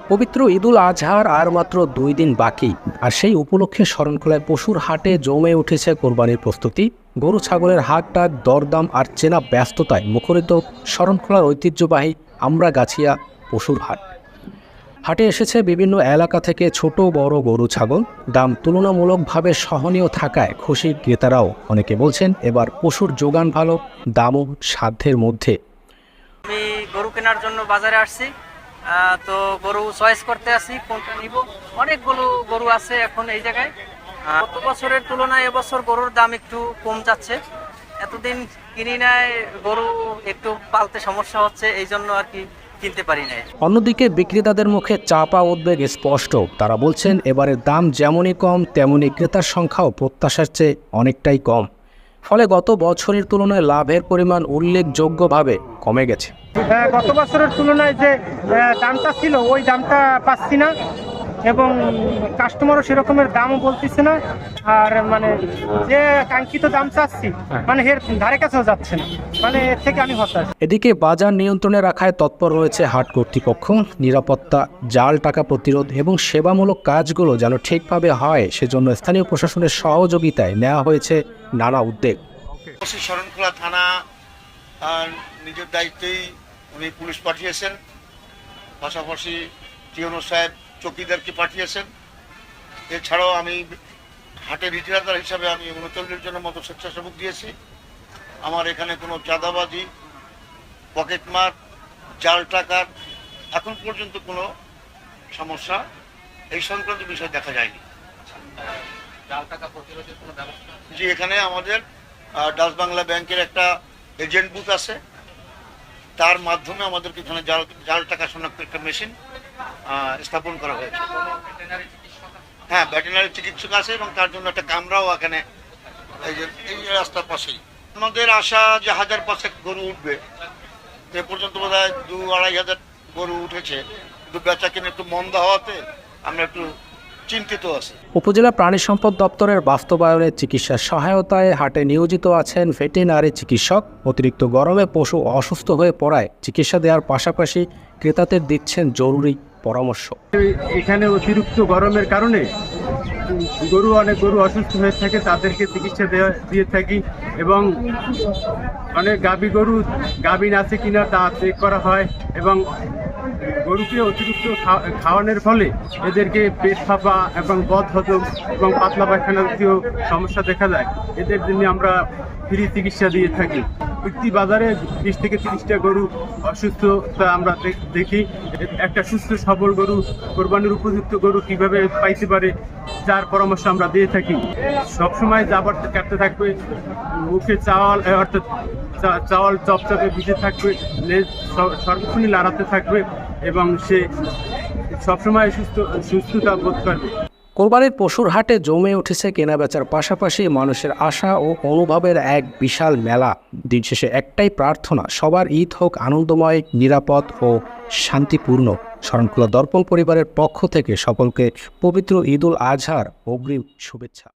পবিত্র ঈদুল আজহার আর মাত্র 2 দিন বাকি, আর সেই উপলক্ষে শরণখোলায় পশুর হাটে জমে উঠেছে কোরবানির প্রস্তুতি। গরু ছাগলের হাট-টাট, দরদাম আর চেনা ব্যস্ততায় মুখরিত শরণখোলার ঐতিহ্যবাহী আমরাগাছিয়া পশুর হাট। হাটে এসেছে বিভিন্ন এলাকা থেকে ছোট বড় গরু ছাগল। দাম তুলনামূলকভাবে সহনীয় থাকায় খুশি ক্রেতারাও। অনেকে বলছেন এবার পশুর যোগান ভালো, দামও সাধ্যের মধ্যে। আমি গরু কেনার জন্য বাজারে আসছি, তো গরু চয়েস করতে আসি কোনটা নিব। অনেকগুলো গরু আছে এখন এই জায়গায়। গত বছরের তুলনায় এবছর গরুর দাম একটু কম যাচ্ছে। এতদিন কিনি নাই, গরু একটু পালতে সমস্যা হচ্ছে, এই জন্য আর কি কিনতে পারি না। অন্যদিকে বিক্রেতাদের মুখে চাপা উদ্বেগ স্পষ্ট। তারা বলছেন এবারের দাম যেমনই কম, তেমনি ক্রেতার সংখ্যাও প্রত্যাশার চেয়ে অনেকটাই কম। ফলে গত বছরের তুলনায় লাভের পরিমাণ উল্লেখযোগ্যভাবে কমে গেছে। গত বছরের তুলনায় যে দামটা ছিল ওই দামটা পাচ্ছি না, এবং কাস্টমারও সেরকমের দামও বলতেছে না। আর মানে যে কাঙ্ক্ষিত দাম চাচ্ছি, মানে এর ধারে কাছেও যাচ্ছে না, মানে এর থেকে আমি হতাশ। এদিকে বাজার নিয়ন্ত্রণে রাখায় তৎপর রয়েছে হাট কর্তৃপক্ষ। নিরাপত্তা, জাল টাকা প্রতিরোধ এবং সেবামূলক কাজগুলো যেন ঠিকভাবে হয়, সেজন্য স্থানীয় প্রশাসনের সহযোগিতায় নেওয়া হয়েছে নানা উদ্যোগ। শরণখোলা থানা নিজের দায়িত্বেই উনি পুলিশ পাঠিয়েছেন, পাশাপাশি টিওনো সাহেব চৌকিদারকে পাঠিয়েছেন। এছাড়াও আমি হাটের রিটেলার হিসাবে আমি 39 জনের মতো স্বেচ্ছাসেবক দিয়েছি। আমার এখানে কোনো চাঁদাবাজি, পকেটমার, জাল টাকার এখন পর্যন্ত কোনো সমস্যা এই সংক্রান্ত বিষয় দেখা যায়নি। জাল টাকা প্রতিরোধের কোনো ব্যবস্থা? জি, এখানে আমাদের ডাচ বাংলা ব্যাংকের একটা এজেন্ট বুথ আছে, তার মাধ্যমে আমাদেরকে এখানে জাল টাকা শনাক্ত একটা মেশিন স্থাপন করা হয়েছে। হ্যাঁ, ভেটেরিনারি চিকিৎসক আছে এবং তার জন্য একটা কামরাও এখানে এই রাস্তার পাশেই। আমাদের আশা যে 1000-500 গরু উঠবে। এ পর্যন্ত বোধ হয় 2-2.5 হাজার গরু উঠেছে, কিন্তু বেচা কিনে একটু মন্দা হওয়াতে আমরা একটু চিন্তিত আছি। উপজেলা প্রাণী সম্পদ দপ্তরের বাস্তবায়নের চিকিৎসা সহায়তায় হাটে নিয়োজিত আছেন ভেটেরিনারি চিকিৎসক। অতিরিক্ত গরমে পশু অসুস্থ হয়ে পড়ায় চিকিৎসা দেওয়ার পাশাপাশি ক্রেতাদের দিচ্ছেন জরুরি পরামর্শ। এখানে অতিরিক্ত গরমের কারণে অনেক গরু অসুস্থ হয়ে থাকে, তাদেরকে চিকিৎসা দিয়ে থাকি, এবং অনেক গাভীন আছে কিনা তা চেক করা হয়, এবং গরুকে অতিরিক্ত খাওয়ানোর ফলে এদেরকে পেট ফাঁপা এবং বদহজম এবং পাতলা পায়খানা জাতীয় সমস্যা দেখা যায়। এদের জন্য আমরা ফ্রি চিকিৎসা দিয়ে থাকি। প্রতি বাজারে 20 থেকে 30টা গরু অসুস্থতা আমরা দেখি। একটা সুস্থ সবল গরু, কোরবানির উপযুক্ত গরু কিভাবে পাইতে পারে, যার পরামর্শ আমরা দিয়ে থাকি। সবসময় জাবর কাটতে থাকবে, মুখে চাওয়াল চপচপে ভিজে থাকবে, সর্বক্ষণই লড়াতে থাকবে, এবং সে সবসময় সুস্থতা বোধ করবে। কোরবানির পশুর হাটে জমে উঠেছে কেনাবেচার পাশাপাশি মানুষের আশা ও অনুভবের এক বিশাল মেলা। দিন শেষে একটাই প্রার্থনা, সবার ঈদ হোক আনন্দময়, নিরাপদ ও শান্তিপূর্ণ। শরণখোলা দর্পণ পরিবারের পক্ষ থেকে সকলকে পবিত্র ঈদুল আজহার অগ্রিম শুভেচ্ছা।